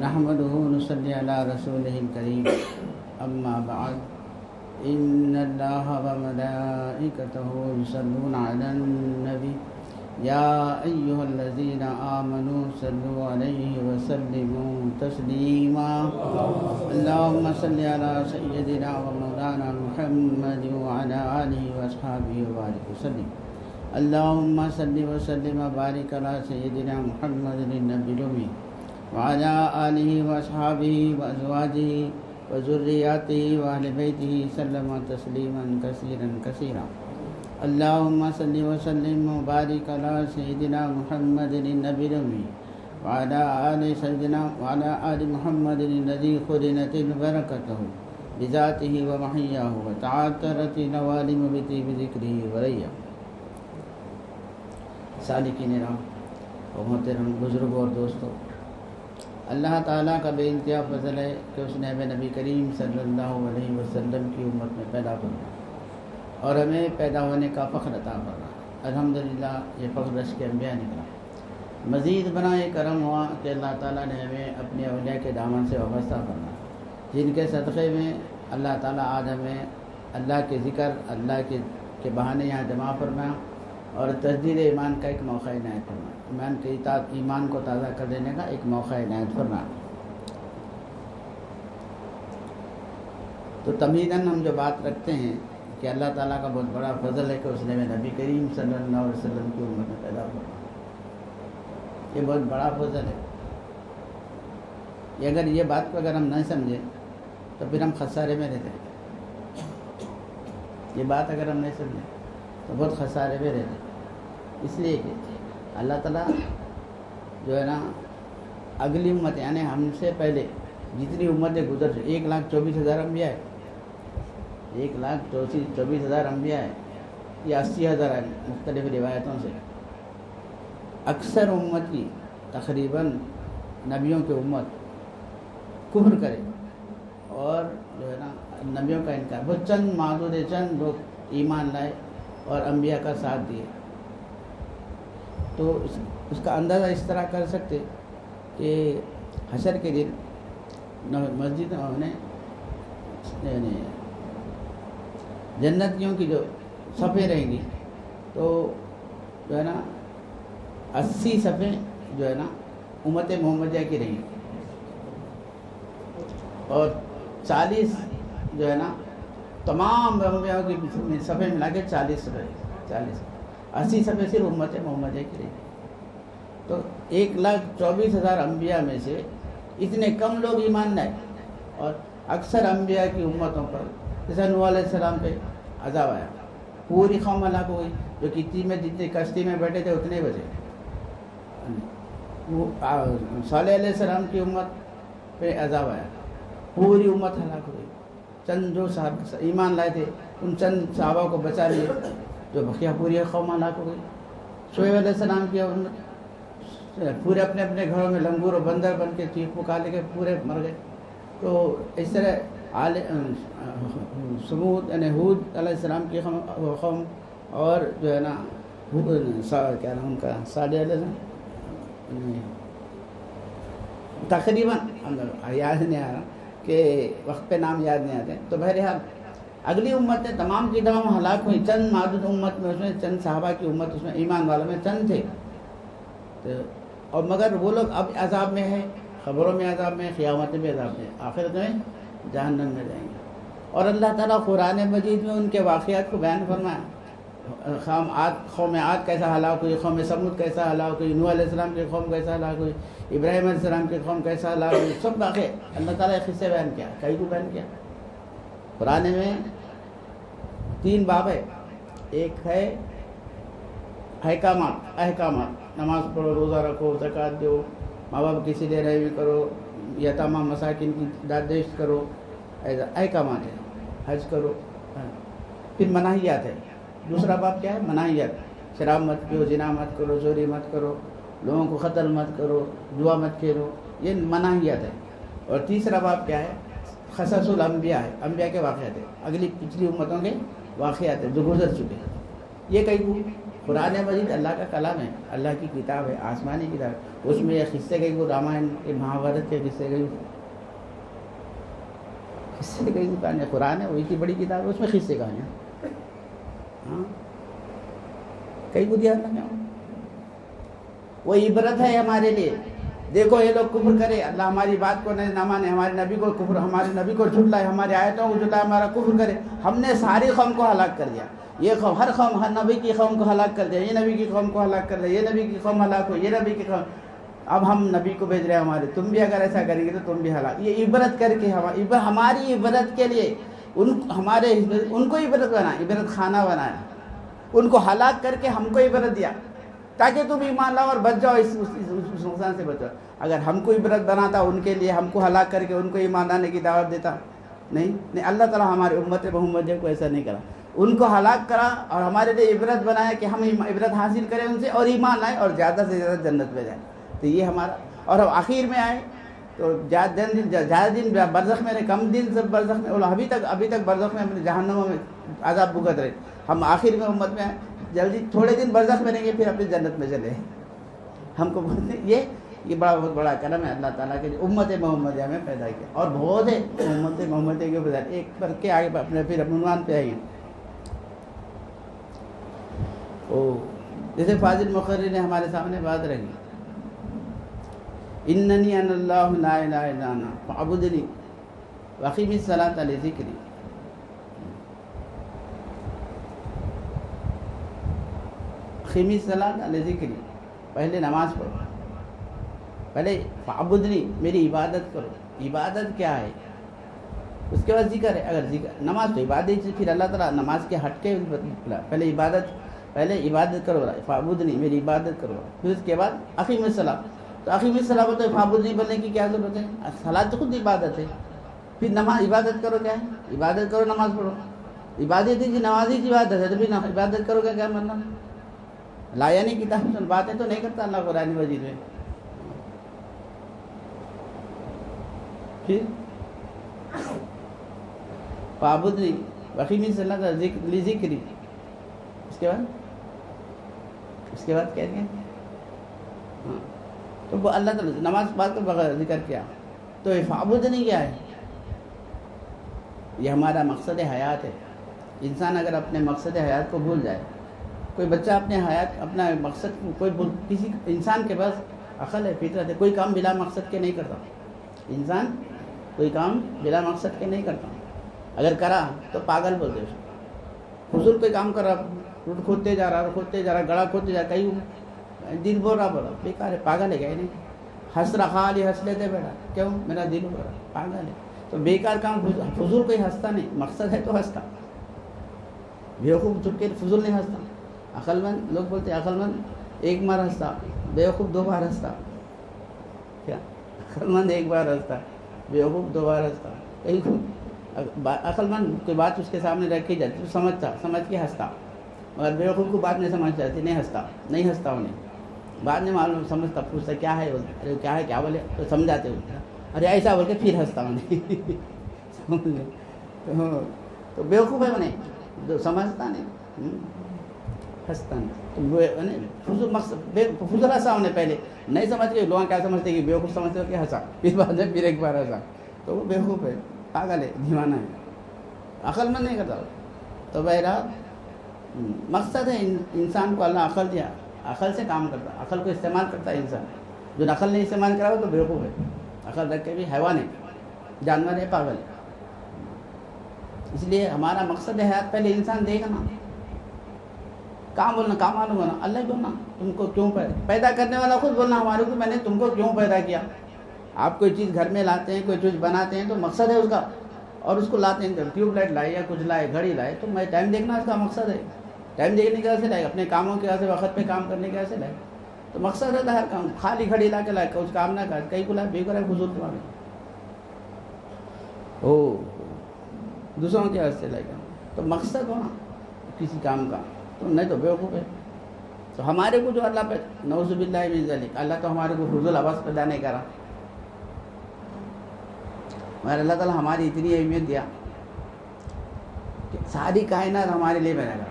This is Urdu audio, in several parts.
نحمده ونصلي على رسوله الكريم أما بعد إن الله وملائكته يصلون على النبي يا أيها الذين آمنوا صلوا عليه وسلموا تسليما اللهم صل على سيدنا ومولانا محمد وعلى آله وأصحابه وبارك وسلم اللهم صل وسلم وبارك على سيدنا محمد النبي الأمي وعلى آله وأصحابه وأزواجه وذرياته وأهل بيته سلم تسليما كثيرا كثيرا اللهم صل وسلم وبارك على سيدنا محمد النبي الأمي وعلى آل محمد الذي خرنت بركته بذاته ومحياه وتعاطرت نوالم بطيب ذكره وريا سالکین راہ اور محترم بزرگوں اور دوستوں، اللہ تعالیٰ کا بے انتہا فضل ہے کہ اس نے ہمیں نبی کریم صلی اللہ علیہ وسلم کی امت میں پیدا کرنا اور ہمیں پیدا ہونے کا فخر عطا کرنا۔ الحمدللہ یہ فخر رشک انبیاء نکلا۔ مزید بنا یہ کرم ہوا کہ اللہ تعالیٰ نے ہمیں اپنے اولیاء کے دامن سے وابستہ کرنا، جن کے صدقے میں اللہ تعالیٰ آج ہمیں اللہ کے ذکر، اللہ کے بہانے یہاں جمع فرمایا اور تجدید ایمان کا ایک موقع عنایت فرمایا، ایمان کو تازہ کر دینے کا ایک موقع عنایت فرمایا۔ تو تمہیداً ہم جو بات رکھتے ہیں کہ اللہ تعالیٰ کا بہت بڑا فضل ہے کہ اس نے ہمیں نبی کریم صلی اللہ علیہ وسلم کی امت میں پیدا فرمایا، یہ بہت بڑا فضل ہے۔ اگر یہ بات کو اگر ہم نہیں سمجھیں تو پھر ہم خسارے میں رہتے ہیں۔ یہ بات اگر ہم نہیں سمجھیں تو بہت خسارے میں رہتے ہیں، اس لیے کہ اللہ تعالیٰ جو ہے نا اگلی امت یعنی ہم سے پہلے جتنی امتیں گزر چکی 1,24,000 انبیاء ہے، 1,24,000 انبیاء ہے، یہ 80,000 ہے مختلف روایتوں سے۔ اکثر امت کی تقریباً نبیوں کی امت کفر کرے اور جو ہے نا نبیوں کا انکار، بہت چند معدود چند لوگ ایمان لائے اور انبیاء کا ساتھ دیے۔ تو اس کا اندازہ اس طرح کر سکتے کہ حشر کے دن مسجد میں یعنی جنتیوں کی جو صفیں رہیں گی تو جو ہے نا 80 صفیں جو ہے نا امت محمدیہ کی رہیں گی اور 40 جو ہے نا تمام انبیاء کی صفحے ملا کے 40 صفحے 80 صفحے صرف امت محمدیہ کی رہی۔ تو 1,24,000 انبیاء میں سے اتنے کم لوگ ایمان لائے اور اکثر انبیاء کی امتوں پر جیسے نوح علیہ السلام پہ عذاب آیا، پوری قوم ہلاک ہو گئی، جو جتنی کشتی میں بیٹھے تھے اتنے بچے۔ صالح علیہ السلام کی امت پہ عذاب آیا، پوری امت ہلاک ہو گئی۔ چند جو صاحب ایمان لائے تھے ان چند صحابہ کو بچا لیے، جو بقیہ پوری قوم ہلاک ہو گئی۔ شعیب علیہ السلام کی امت پورے اپنے اپنے گھروں میں لنگور و بندر بن کے چیخ پکار لے کے پورے مر گئے۔ تو اس طرح سمود یعنی ہود علیہ السلام کی قوم اور جو ہے نا کیا نام ان کا صالح علیہ السلام تقریباً یاد نہیں آ رہا کہ وقت پہ نام یاد نہیں آتے، تو بہرحال اگلی امتیں تمام کی تمام ہلاک ہوئی، چند معدود امت میں اس میں چند صحابہ کی امت اس میں ایمان والوں میں چند تھے اور مگر وہ لوگ اب عذاب میں ہیں، خبروں میں عذاب میں، قیامت میں عذاب میں، آخرت میں جہنم میں جائیں گے۔ اور اللہ تعالیٰ قرآن مجید میں ان کے واقعات کو بیان فرمایا، قوم عاد کیسا ہلاک ہوئی، قوم سمود کیسا ہلاک ہوئی، نوح علیہ السلام کی قوم کیسا ہلاک ہوئی، ابراہیم علیہ السلام کی قوم کیسا ہلاک ہوئی، سب واقعے اللہ تعالیٰ ایک قصے بیان کیا، کئی کو بیان کیا۔ قرآن میں 3 باب ہے، ایک ہے احکامات، نماز پڑھو، روزہ رکھو، زکوٰۃ دو، ماں باپ کی صلہ رحمی کرو، یتامہ مساکین کی دادشت کرو، ایسا احکامات ہے، حج کرو۔ پھر مناہیات ہے، دوسرا باب کیا ہے؟ مناہیات، شراب مت پیو، زنا مت کرو، چوری مت کرو، لوگوں کو قتل مت کرو، جوا مت کھیلو، یہ مناہیات ہے۔ اور تیسرا باب کیا ہے؟ قصص الانبیاء ہے، انبیاء کے واقعات ہے، پچھلی امتوں کے واقعات ہیں جو گزر چکے ہیں۔ یہ کئی قرآن مجید اللہ کا کلام ہے، اللہ کی کتاب ہے، آسمانی کتاب. اس میں یہ قصے گئی وہ رامائن کے مہابھارت کے قصے گئی کہانی. قرآن ہے وہی کی بڑی کتاب ہے، اس میں قصے کہانیاں. ہاں کئی بدھیات نہ وہ عبرت ہے ہمارے لیے. دیکھو یہ لوگ کفر کرے، اللہ ہماری بات کو نہ مانے، ہمارے نبی کو کفر، ہمارے نبی کو جھٹلائے، ہماری آیتوں کو جھٹلائے، ہمارا کفر کرے. ہم نے ساری قوم کو ہلاک کر دیا. یہ قوم، ہر قوم، ہر نبی کی قوم کو ہلاک کر دیا. یہ نبی کی قوم کو ہلاک کر دیا، یہ نبی کی قوم ہلاک ہو، یہ نبی کی قوم. اب ہم نبی کو بھیج رہے ہیں ہمارے، تم بھی اگر ایسا کریں گے تو تم بھی ہلاک. یہ عبرت کر کے ہماری عبرت کے لیے ان کو عبرت بنا، عبرت خانہ بنایا. ان کو ہلاک کر کے ہم کو عبرت دیا تاکہ تم ایمان لاؤ اور بچ جاؤ، اس نقصان سے بچو. اگر ہم کو عبرت بناتا ان کے لیے، ہم کو ہلاک کر کے ان کو ایمان لانے کی دعوت دیتا. نہیں، اللہ تعالیٰ ہمارے امت محمدیہ کو ایسا نہیں کرا. ان کو ہلاک کرا اور ہمارے لیے عبرت بنایا کہ ہم عبرت حاصل کریں ان سے اور ایمان لائیں اور زیادہ سے زیادہ جنت میں جائیں. تو یہ ہمارا. اور ہم آخر میں آئے تو زیادہ دن برزخ میں رہے، کم دن سب برزخ میں، اور ابھی تک برزخ میں اپنے جہنموں میں عذاب بھگت رہے. ہم آخر میں امت میں آئے، جلدی تھوڑے دن برزخ میں رہیں گے، پھر اپنی جنت میں چلے. ہم کو بولتے یہ بہت بڑا کرم ہے اللہ تعالیٰ کے امت محمدیہ میں پیدا کیا. اور بہت ہے امت محمدیہ کے بجائے ایک پر کے آگے اپنے پھر عنوان پہ آئیں گے. جیسے فاضل مقرری نے ہمارے سامنے بات رکھی، اننی انا اللہ لا الہ الا انا فاعبدنی واقیم الصلاۃ لذکری. اقیم الصلاۃ لذکری، پہلے نماز پڑھو، پہلے فاعبدنی میری عبادت کرو. عبادت کیا ہے؟ اس کے بعد ذکر ہے. اگر ذکر نماز تو عبادت سے، پھر اللہ تعالیٰ نماز کے ہٹ کے پہلے عبادت کرو، فاعبدنی میری عبادت کرو. پھر اس کے بعد اقیم الصلاۃ. تو اقیم الصلاۃ تو فاعبدنی بولنے کی کیا ضرورت ہے؟ صلاۃ تو خود عبادت ہے. پھر نماز عبادت کرو کیا ہے؟ عبادت کرو، نماز پڑھو. عبادت ہے جی، نماز ہی عبادت ہے، تو پھر عبادت کرو کیا مطلب؟ لا یعنی کتاب باتیں تو نہیں کرتا اللہ قرآن مجید میں. پھر فاعبدنی واقیم الصلاۃ لذکری. اس کے بعد کہتے ہیں ہاں. تو وہ اللہ تعالیٰ نماز بات کو بغیر ذکر کیا. تو فاعبدنی کیا ہے؟ یہ ہمارا مقصد حیات ہے. انسان اگر اپنے مقصد حیات کو بھول جائے، کوئی بچہ اپنے حیات اپنا مقصد کسی انسان کے پاس عقل ہے، فطرت ہے، کوئی کام بلا مقصد کے نہیں کرتا. انسان کوئی کام بلا مقصد کے نہیں کرتا. اگر کرا تو پاگل بولتے اس کو. فضول کوئی کام کر رہا، روڈ کھودتے جا رہا، گڑھا کھودتے جا رہا، کہیں دل بول رہا بیکار ہے، پاگل ہے. کیا نہیں ہنس رہا، خالی ہنس لیتے بیٹھا، کیوں؟ میرا دل ہو رہا، پاگل ہے. تو بیکار کام فضول کوئی ہنستا نہیں. مقصد ہے تو ہنستا. بیوقوف چھپ کے فضول نہیں ہنستا. عقل مند لوگ بولتے ہیں عقل مند ایک بار ہنستا، بیوقوف 2 بار ہنستا. کیا عقل مند 1 بار ہنستا، بیوقوف 2 بار ہنستا. عقل مند کوئی بات اس کے سامنے رکھی جاتی تو سمجھ کے ہنستا، مگر بیوقوف کو بات نہیں سمجھ جاتی، نہیں ہنستا انہیں. بعد میں معلوم سمجھتا، پوچھتا کیا ہے، ارے کیا ہے، کیا بولے، تو سمجھاتے ہوتے ارے ایسا بول کے پھر ہنستا انہیں. تو بیوقوف ہے انہیں جو سمجھتا نہیں، ہنستا نہیں. فضول مقصد فضول ہنسا انہیں پہلے نہیں سمجھ کے. لوگ کیا سمجھتے کہ بیوقوف سمجھتے کہ ہنسا، پھر بعد میں پھر 1 بار ہنسا. تو وہ بیوقوف ہے، پاگل ہے، دیوانہ ہے، عقل مند نہیں کرتا. تو بہرحال مقصد ہے انسان کو اللہ عقل دیا، عقل سے کام کرتا، عقل کو استعمال کرتا ہے انسان. جو عقل نہیں استعمال کرا ہو تو بیوقوف ہے. عقل رکھ کے بھی حیوان ہے، جانور ہے، پاگل ہے. اس لیے ہمارا مقصد حیات پہلے انسان دیکھنا. کام بولنا، کام معلوم ہونا، اللہ ہی بولنا. تم کو کیوں پیدا کرنے والا خود بولنا ہمارے کو، میں نے تم کو کیوں پیدا کیا. آپ کوئی چیز گھر میں لاتے ہیں، کوئی چیز بناتے ہیں تو مقصد ہے اس کا، اور اس کو لاتے ہیں. ٹیوب لائٹ لائے یا کچھ لائے، گھڑی لائے، تو میں ٹائم دیکھنا اس کا مقصد ہے. ٹائم دیکھنے کی وجہ سے لائے، اپنے کاموں کی وجہ سے وقت پہ کام کرنے کی وجہ سے لائے. تو مقصد رہتا ہے ہر کام. خالی گھڑی لا کے لائے، کچھ کام نہ کر، کہیں کو لائے بے کرے فضول کے بارے دوسروں کی وجہ سے لائے گا. تو مقصد ہونا کسی کام کا، تو نہیں تو بیوقوف ہے. تو ہمارے کو جو اللہ پہ نعوذ باللہ من ذلک، اللہ تو ہمارے کو فضول آواز پیدا نہیں کرا. مگر اللہ تعالیٰ ہماری اتنی اہمیت دیا کہ ساری کائنات ہمارے لیے پیدا کرا.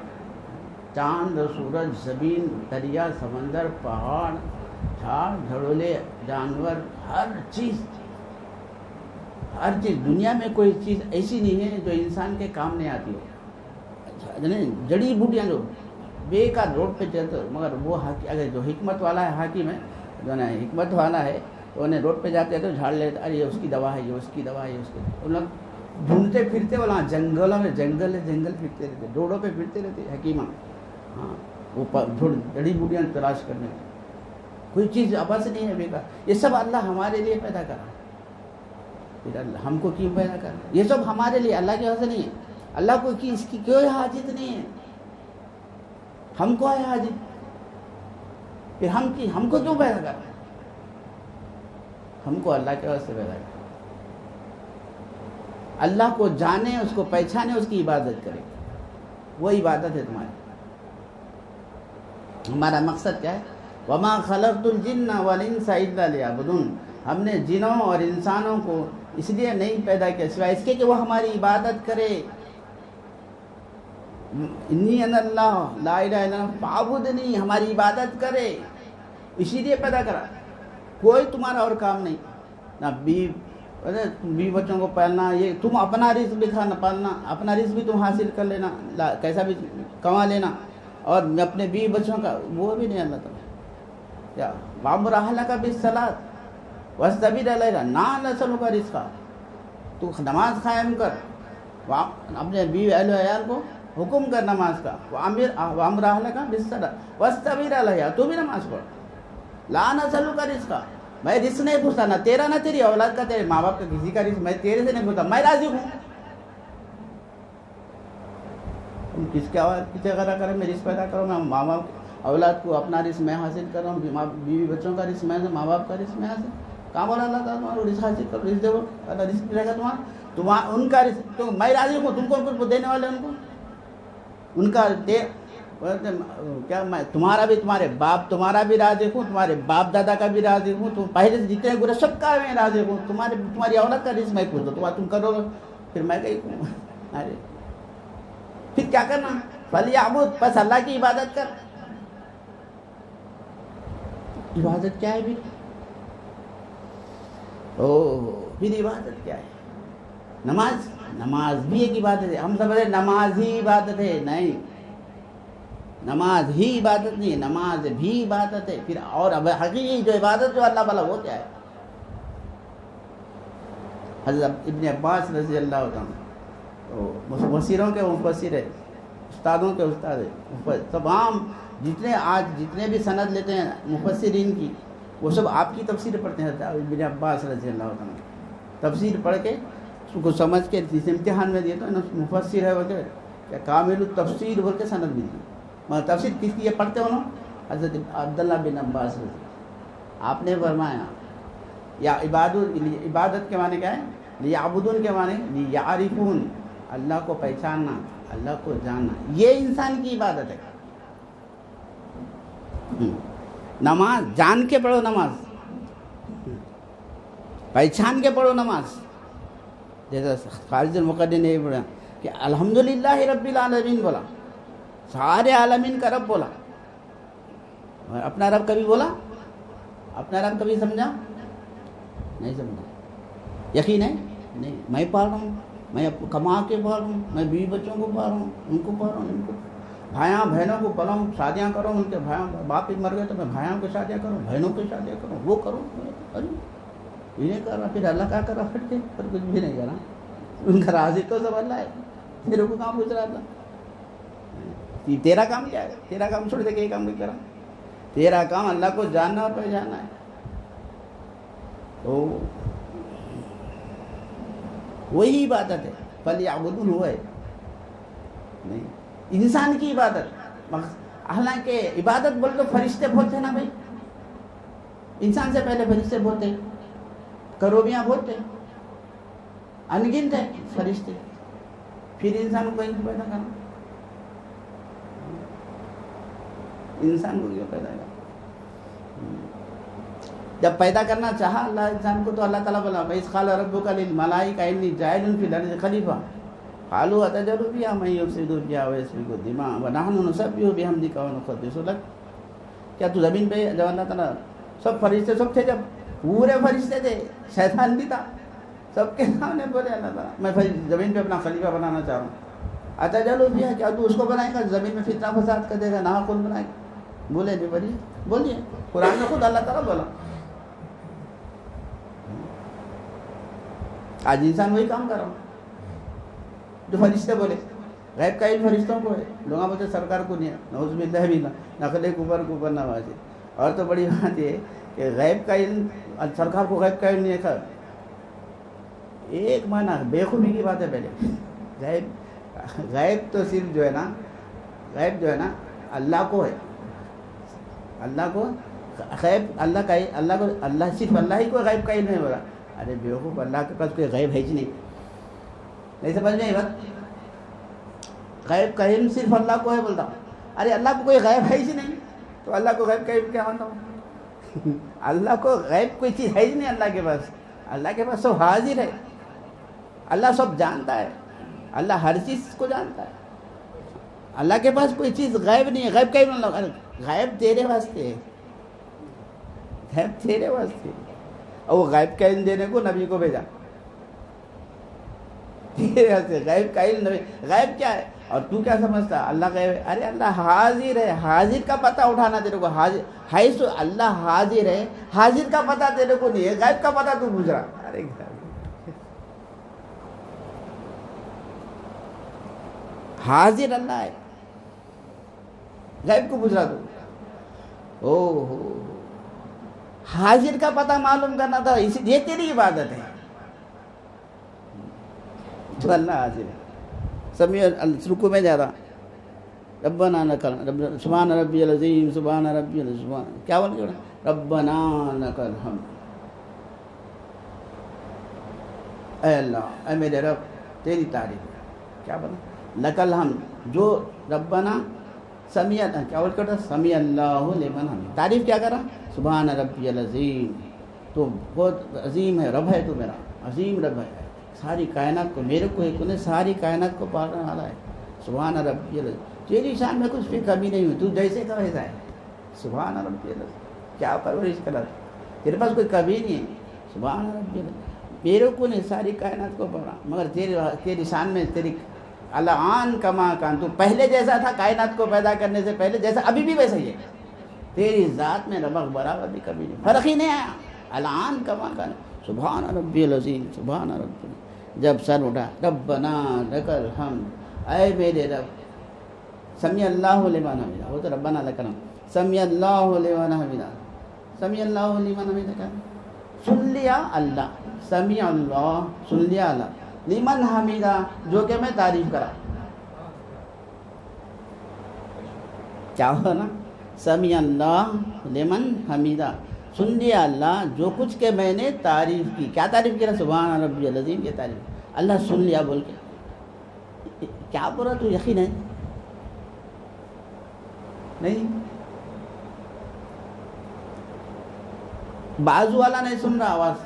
چاند سورج زمین دریا سمندر پہاڑ جھاڑ جھڑولے جانور ہر چیز دنیا میں کوئی چیز ایسی نہیں ہے جو انسان کے کام نہیں آتی ہو. جڑی بوٹیاں جو بیکار روڈ پہ چلتے مگر وہ اگر جو حکمت والا ہے حاکم ہے جو نا حکمت والا ہے تو انہیں روڈ پہ جاتے ہیں تو جھاڑ لیتے ارے یہ اس کی دوا ہے یہ اس کی دوا ہے یہ اس کی. ان لوگ ڈھونڈتے پھرتے وہاں جنگلوں میں جنگل پھرتے رہتے روڈوں پہ پھرتے رہتے حکیمہ. ہاں وہ جڑی بوٹیاں تلاش کرنے کوئی چیز آپس نہیں ہے بیکار. یہ سب اللہ ہمارے لیے پیدا کرا. پھر اللہ ہم کو کیوں پیدا کرا؟ یہ سب ہمارے لیے اللہ کی وجہ سے نہیں ہے. اللہ کو اس کی کوئی حاجت نہیں ہے. ہم کو ہے حاجت. پھر ہم کو کیوں پیدا کرا؟ ہم کو اللہ کی وجہ سے پیدا کرا. اللہ کو جانے اس کو پہچانے اس کی عبادت کرے وہ عبادت ہے تمہاری. ہمارا مقصد کیا ہے؟ وما خلقت الجن والانس الا لیعبدون. ہم نے جنوں اور انسانوں کو اس لیے نہیں پیدا کیا سوائے اس کے کہ وہ ہماری عبادت کرے. انی انا اللہ لا الہ الا انا فاعبدنی. ہماری عبادت کرے اسی لیے پیدا کرا. کوئی تمہارا اور کام نہیں. نہ بیوی بچوں کو پالنا یہ تم اپنا رزق بھی کھانا پالنا اپنا رزق بھی تم حاصل کر لینا کیسا بھی کما لینا اور اپنے بیوی بچوں کا وہ بھی نہیں اللہ تعالیٰ. کیا وامر اہلک بالصلاۃ واصطبر علیہا لا نسألک رزقا. تو نماز قائم کر اپنے بیوی اہل و عیال کو حکم کر نماز کا. وامر اہلک بالصلاۃ واصطبر علیہا. تو بھی نماز پڑھ. لا نسألک رزقا. میں رزق نہیں پوچھتا نہ تیرا نہ تیری اولاد کا تیرے ماں باپ کا کسی کا رزق میں تیرے سے نہیں پوچھتا. میں راضی ہوں. تم کس کے غرض کرے میں رزق پیدا کروں میں ماں باپ اولاد کو اپنا رزق میں حاصل کر رہا ہوں بیوی بچوں کا رزق میں ماں باپ کا رزق میں حاصل. کہاں بولا اللہ تعالیٰ تمہارا رزق حاصل کرو رزق دو اللہ رزق رہے گا تمہارا ان کا رزق. تو میں راضی ہوں. تم کون کچھ دینے والے ان کو ان کا کیا میں تمہارا بھی تمہارے باپ تمہارا بھی رازق ہوں تمہارے باپ دادا کا بھی رازق ہوں. تم پہلے سے جتنے گرے سب کا میں رازق ہوں. تمہاری اولاد کا رزق میں پوچھ دو تم کرو گے پھر میں کہیں ارے پھر کیا کرنا فلیعبد. بس اللہ کی عبادت کر. عبادت کیا ہے بھی پھر عبادت کیا ہے؟ نماز بھی ایک عبادت ہے. ہم سمجھے نماز ہی عبادت ہے. نہیں نماز ہی عبادت نہیں ہے. نماز بھی عبادت ہے. پھر اور اب حقیقی جو عبادت جو اللہ والا وہ کیا ہے؟ حضرت ابن عباس رضی اللہ عنہ مفسروں کے مفسر ہے استادوں کے استاد ہے. تمام جتنے بھی سند لیتے ہیں مفسرین کی وہ سب آپ کی تفسیر پڑھتے ہیں. ابن عباس رضی اللہ عنہ تفسیر پڑھ کے اس کو سمجھ کے اس امتحان میں دیے تو مفسر ہے بولتے کیا کامل التفسیر بول کے سند ملتی. مگر تفسیر کس کی یہ پڑھتے ہو نا حضرت عبداللہ بن عباس رضی. آپ نے فرمایا یا عبادت کے معنی کیا ہے؟ لیعبدون کے معنی لیعرفون. اللہ کو پہچاننا اللہ کو جاننا یہ انسان کی عبادت ہے. نماز جان کے پڑھو نماز پہچان کے پڑھو نماز. جیسا خالد المقدم نے بولا کہ الحمدللہ رب العالمین بولا سارے عالمین کا رب بولا. اور اپنا رب کبھی بولا؟ اپنا رب کبھی سمجھا؟ نہیں سمجھا. یقین ہے نہیں. میں پال رہا ہوں میں کما کے پال رہا ہوں میں بیوی بچوں کو پال رہا ہوں ان کو پال رہا ہوں ان کو بھائیاں بہنوں کو پلاؤں شادیاں کروں ان کے بھائیوں باپ ہی مر گئے تو میں بھائیوں کی شادیاں کروں بہنوں کی شادیاں کروں وہ کروں. ارے یہ نہیں کر رہا. پھر اللہ کیا کر رہا پھٹ کے پر کچھ بھی نہیں کر رہا. ان کا رازق تو سب اللہ ہے. میرے کو کام پوچھ رہا تھا تیرا کام کیا ہے؟ تیرا کام چھوڑ دے کہ یہ کام نہیں کرا. تیرا کام اللہ کو جاننا اور پہچاننا ہے. تو وہی عبادت ہے. فلیعبدون ہوا ہے نہیں انسان کی عبادت. حالانکہ عبادت بول تو فرشتے بولتے نا بھائی. انسان سے پہلے فرشتے بولتے کروبیاں بولتے انگنت ہے فرشتے. پھر انسان کو کہیں پیدا کرنا انسان کو کیوں پیدا کرنا؟ جب پیدا کرنا چاہا اللہ انسان کو تو اللہ تعالیٰ بولا وَإِذْ قَالَ رَبُّكَ لِلْمَلَائِكَةِ إِنِّي جَاعِلٌ فِي الْأَرْضِ خَلِيفَةً. قالوا أتجعل فيها من يفسد فيها ويسفك الدماء ونحن نسبح بحمدك ونقدس لك. کیا تو زمین پہ جب اللہ تعالیٰ سب فرشتے سب تھے، جب پورے فرشتے تھے، شیطان بھی تھا، سب کے سامنے بولے اللہ تعالیٰ میں زمین پہ اپنا خلیفہ بنانا چاہ رہا ہوں. اتجعل فیہا، کیا تو اس کو بنائے گا زمین میں فتنہ فساد کر دے گا، نہ کون بنائے گا؟ بولے نہیں بولیے بولیے، قرآن میں خود اللہ تعالیٰ بولا. آج انسان وہی کام کر رہا ہوں جو فرشتے بولے. غیب کا علم فرشتوں کو ہے، لوگوں بولتے سرکار کو نہیں ہے. نعوذ باللہ بھی نقل کفر نوازی. اور تو بڑی بات یہ کہ غیب کا علم سرکار کو غیب کا علم نہیں ہے. ایک معنی بےخوبی کی بات ہے. پہلے غیب تو صرف جو ہے نا، غیب جو ہے نا اللہ کو ہے. اللہ کو غیب، اللہ کا اللہ کو، اللہ صرف اللہ ہی کو غیب کا علم ہے. بولا ارے بیوقوف، اللہ کے پاس کوئی غیب ہے ہی نہیں سمجھ میں بات. غیب کا علم صرف اللہ کو ہے. بولتا ہوں ارے اللہ کو کوئی غیب ہے ہی نہیں، تو اللہ کو غیب کا علم کیا مانتا ہوں؟ اللہ کو غیب کوئی چیز ہے ہی نہیں اللہ کے پاس. اللہ کے پاس سب حاضر ہے. اللہ سب جانتا ہے، اللہ ہر چیز کو جانتا ہے. اللہ کے پاس کوئی چیز غیب نہیں ہے. غیب کا علم، غیب تیرے واسطے ہے، غیب تیرے واسطے. اور وہ غیب کا علم دینے کو نبی کو بھیجا. غیب کا علم نبی. غیب کیا ہے اور تو کیا سمجھتا اللہ غیب ہے؟ ارے اللہ حاضر ہے. حاضر کا پتہ اٹھانا تیرے کو. حاضر ہے سو اللہ حاضر ہے، حاضر کا پتہ تیرے کو نہیں ہے، غیب کا پتہ تو پوچھ رہا. ارے حاضر اللہ ہے، غیب کو پوچھ رہا تو. او ہو، حاضر کا پتہ معلوم کرنا تھا، یہ تیری عبادت ہے. تو اللہ حاضر ہے. سمیع رکوع میں جا رہا ربنا لک سبحان ربی العظیم، سبحان ربی العظیم. کیا بول رہے ربنا لک الحمد. اے اللہ، اے میرے رب تیری تعریف. کیا بولا؟ لک الحمد. جو ربنا سمیع، کیا بول کر سمیع اللہ لمن حمید. تعریف کیا کرا؟ سبحان ربی العظیم. تو بہت عظیم ہے رب ہے، تو میرا عظیم رب ہے. ساری کائنات کو، میرے کو ایک نے ساری کائنات کو پالنے والا ہے. سبحان ربی العظیم. تیری شان میں کچھ بھی کمی نہیں ہوئی، تو جیسے کا ویسا ہے. سبحان ربی العظیم. کیا پرورش کرا، تیرے پاس کوئی کمی نہیں ہے. سبحان ربی العظیم. میرے کو نے ساری کائنات کو پڑھا، مگر تیری شان میں تیری الان کما کان. تو پہلے جیسا تھا کائنات کو پیدا کرنے سے پہلے، جیسا ابھی بھی ویسا ہی ہے. تیری ذات میں رمق برابر بھی کبھی نہیں، فرق ہی نہیں آیا. الان کما کان. سبحان ربی العظیم، سبحان ربی. جب سر اٹھا ربنا لک الحمد، اے میرے رب. سمیع اللہ لمن حمدہ. وہ تو ربنا لک الحمد. سمیع اللہ لمن حمدہ. سمیع اللہ لمن حمدہ. کیا سن لیا اللہ، سمیع اللہ سن لیا اللہ، لمن حمدہ جو کہ میں تعریف کرا. کیا ہوا نا؟ سمیع اللہ لمن حمدہ، سن لیا اللہ جو کچھ کہ میں نے تعریف کی. کیا تعریف کیا؟ سبحان ربی العظیم کی تعریف. اللہ سن لیا بول کے. کیا بولا تو یقین ہے نہیں؟ بازو والا نہیں سن رہا آواز.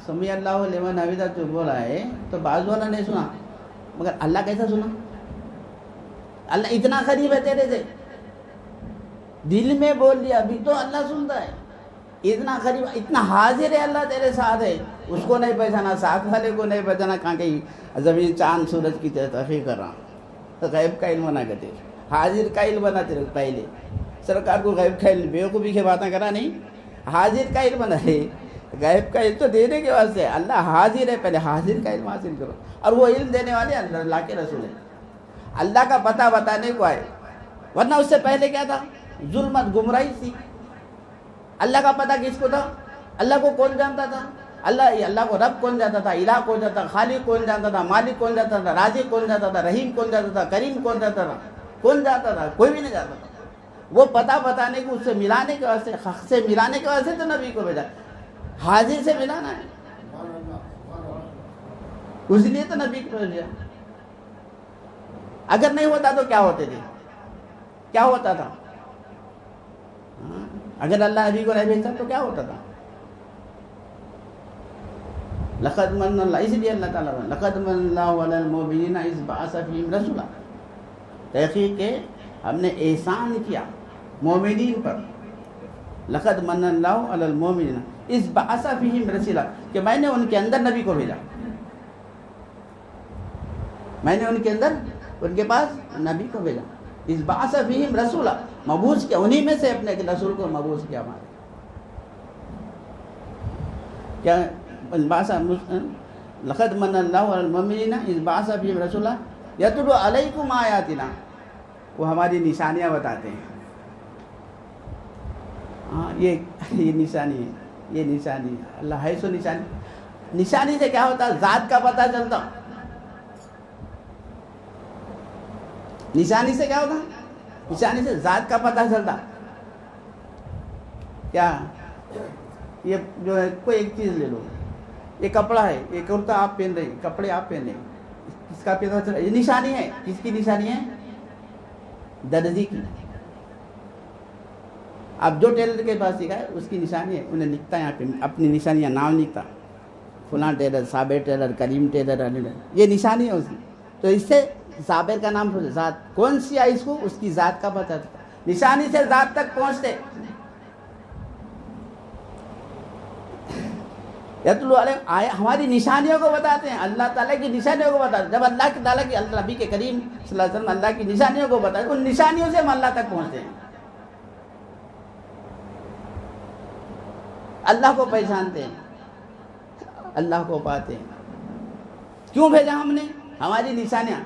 سمیع اللہ لمن حمدہ جو بولا ہے تو بازو والا نہیں سنا، مگر اللہ کیسا سنا؟ اللہ اتنا قریب ہے تیرے سے، دل میں بول دیا ابھی تو اللہ سنتا ہے. اتنا قریب، اتنا حاضر ہے اللہ تیرے ساتھ ہے. اس کو نہیں پہچانا، ساتھ والے کو نہیں پہچانا، کہاں کہ زمین چاند سورج کی تحقیق کر رہا ہوں. غیب کا علم بنا کرتے، حاضر کا علم بنا تیرے پہلے. سرکار کو غیب کا علم بیوقوفی کی باتیں کرا نہیں، حاضر کا علم بنا ہے. غیب کا علم تو دینے کے واسطے اللہ حاضر ہے، پہلے حاضر کا علم حاصل کرو. اور وہ علم دینے والے اللہ کے رسول ہیں، اللہ کا پتہ بتانے کو آئے. ورنہ اس سے پہلے کیا تھا؟ ظلمت، گمراہی تھی. اللہ کا پتہ کس کو تھا؟ اللہ کو کون جانتا تھا؟ اللہ کو رب کون جانتا تھا؟ الہ کون جانتا تھا؟ خالق کون جانتا تھا؟ مالک کون جانتا تھا؟ رازق کون جانتا تھا؟ رحیم کون جانتا تھا؟ کریم کون جانتا تھا؟ کون جانتا تھا؟ کوئی بھی نہیں جانتا تھا. وہ پتہ بتانے کو، اس سے ملانے کے واسطے، حق سے ملانے کے واسطے تو نبی کو بھیجا. حاضر سے ملانا ہے، اس لیے تو نبی کو بھیجا. اگر نہیں ہوتا تو کیا ہوتے تھے؟ کیا ہوتا تھا؟ اگر اللہ نبی کو نہیں بھیجتا تو کیا ہوتا تھا؟ لقد من اللہ، اس لیے اللہ تعالیٰ لقد من اللہ علی المؤمنین اذ بعث فیہم رسولا، تحقیق کہ ہم نے احسان کیا مومنین پر، لقد من اللہ علی المؤمنین اذ بعث فیہم رسولا، کہ میں نے ان کے اندر نبی کو بھیجا، میں نے ان کے اندر ان کے پاس نبی کو بھیجا، اذ بعث فیہم رسولا، مبعوث کیا انہی میں سے اپنے رسول کو مبعوث کیا ہمارے کیا لقد من اللہ علی المؤمنین اذ بعث فیہم رسولا یتلو علیکم آیاتنا، وہ ہماری نشانیاں بتاتے ہیں. ہاں یہ نشانی ہے، یہ نشانی ہے، اللہ ہے سو نشانی. نشانی سے کیا ہوتا ہے؟ ذات کا پتہ چلتا. نشانی سے کیا ہوتا؟ نشانی سے ذات کا پتہ چلتا. کیا یہ جو ہے کوئی ایک چیز لے لو، یہ کپڑا ہے، یہ کرتا آپ پہن رہے ہیں، کپڑے آپ پہن رہے ہیں، کس کا پتہ چلا؟ یہ نشانی ہے. کس کی نشانی ہے؟ درزی کی. اب جو ٹیلر کے پاس سیکھا ہے اس کی نشانی ہے، انہیں لکھتا ہے یہاں پہ اپنی نشانیاں، نام لکھتا، فلاں ٹیلر، صابر ٹیلر، کریم ٹیلر، یہ نشانی ہے اس کی. تو اس سے صابر کا نام ذات کون سی آئی اس کو، اس کی ذات کا پتہ چلتا. نشانی سے ذات تک پہنچتے. یتلو علیہ، ہماری نشانیوں کو بتاتے ہیں، اللہ تعالیٰ کی نشانیوں کو بتاتے ہیں. جب اللہ تعالیٰ کی، اللہ نبی کے کریم صلی اللہ علیہ وسلم اللہ کی نشانیوں کو بتاتے ہیں، ان نشانیوں سے ہم اللہ تک پہنچتے ہیں، اللہ کو پہچانتے ہیں، اللہ کو پاتے ہیں. کیوں بھیجا ہم نے؟ ہماری نشانیاں.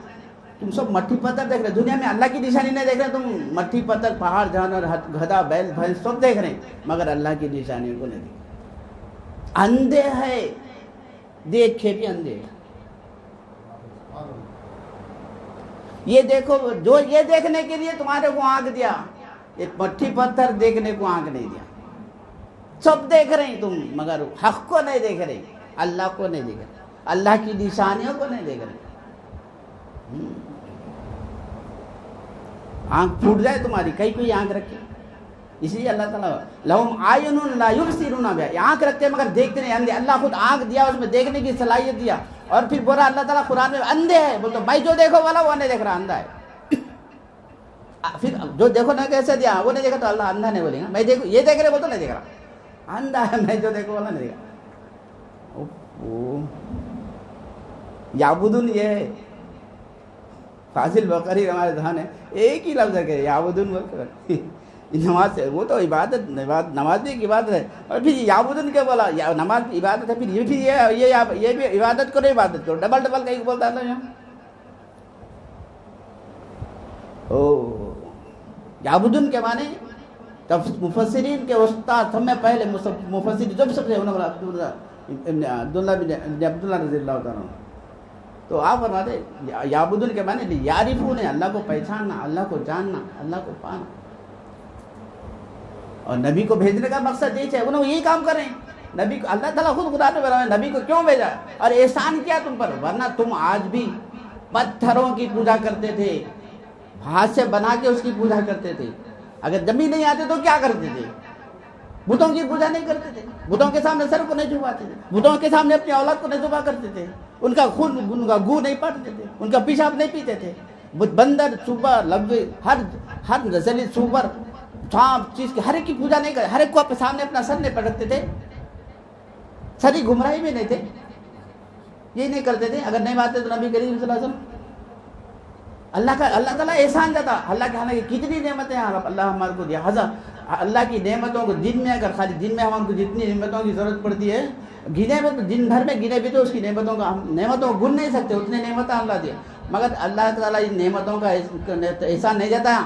تم سب مٹھی پتھر دیکھ رہے، دنیا میں اللہ کی نشانی نہیں دیکھ رہے، تم مٹھی پتھر، پہاڑ، جانور، گدھا، بیل، بھینس سب دیکھ رہے ہیں، مگر اللہ کی نشانیوں کو نہیں دیکھ. اندھے ہے، دیکھے بھی اندھے. یہ دیکھو، جو یہ دیکھنے کے لیے تمہارے کو آنکھ دیا، یہ مٹھی پتھر دیکھنے کو آنکھ نہیں دیا. سب دیکھ رہے ہیں تم، مگر حق کو نہیں دیکھ رہے، اللہ کو نہیں دیکھ رہے، اللہ کی نشانیوں کو نہیں دیکھ رہے. آنکھ پھوٹ جائے تمہاری، کئی کوئی آنکھ رکھے. اس لیے اللہ تعالیٰ لہم اعین لا یبصرون بہا، آنکھ رکھتے مگر دیکھتے نہیں، اندھے. اللہ خود آنکھ دیا، اس میں دیکھنے کی صلاحیت دیا، اور پھر بولا اللہ تعالیٰ قرآن میں اندھے ہے، بولتا بھائی جو دیکھو والا وہ نہیں دیکھ رہا، اندھا ہے. پھر جو دیکھو نہ کیسے دیا، وہ نہیں دیکھا تو اللہ اندھا نہیں بولے گا. میں دیکھو یہ دیکھ رہے وہ تو نہیں دیکھ رہا، اندھا ہے، میں جو دیکھو والا نہیں دیکھا. یعبدون، یہ ہے فاضل بقری ہمارے دھان ہے، ایک ہی لفظ ہے کہ یعبدون بول کر نماز سے. وہ تو عبادت، نماز بھی ایک عبادت ہے، اور پھر یعبدون کے بولا، نماز بھی عبادت ہے، پھر یہ بھی عبادت کرو، عبادت کرو، ڈبل کہیں بولتا ہے یہاں. یعبدون کے معنی مفسرین کے استاد ہم میں پہلے مفسر جب سب سے عبداللہ رضی اللہ تعالیٰ. تو آپ فرماتے یعبدون کے معنی یعرفون، اللہ کو پہچاننا، اللہ کو جاننا، اللہ کو پانا. اور نبی کو بھیجنے کا مقصد یہ ہے، انہوں یہی کام کر رہے ہیں. نبی کو اللہ تعالیٰ خود خدا نے بتایا نبی کو کیوں بھیجا اور احسان کیا تم پر. ورنہ تم آج بھی پتھروں کی پوجا کرتے تھے، ہاتھ سے بنا کے اس کی پوجا کرتے تھے. اگر زمین نہیں آتے تو کیا کرتے تھے؟ بتوں کی پوجا نہیں کرتے تھے، بتوں کے سامنے سر کو نہیں جھکاتے تھے، بتوں کے سامنے اپنی اولاد کو نہیں ذبح کرتے تھے، ان کا خون، ان کا گو نہیں پاٹتے تھے، ان کا پیشاب نہیں پیتے تھے. بندر، سور، لبے، ہر نسلی سور، سانپ، چیز کی ہر ایک کی پوجا نہیں کرتے، ہر ایک کو اپنے سامنے اپنا سر نہیں پٹکتے تھے. سری گمراہی میں نہیں تھے، یہ نہیں کرتے تھے. اگر نہیں مانتے تو نبی کریم صلی اللہ علیہ وسلم اللہ تعالیٰ احسان دیتا. اللہ کے حالانکہ کتنی نعمتیں اللہ ہمارے کو دیا. اللہ کی نعمتوں کو دن میں، اگر خالی دن میں ہم کو جتنی نعمتوں کی ضرورت پڑتی ہے گنے میں، دن بھر میں گنے بھی تو اس کی نعمتوں کا، ہم نعمتوں کو گن نہیں سکتے، اتنے نعمتیں اللہ دیا. مگر اللہ تعالیٰ ان نعمتوں کا احسان نہیں جاتا.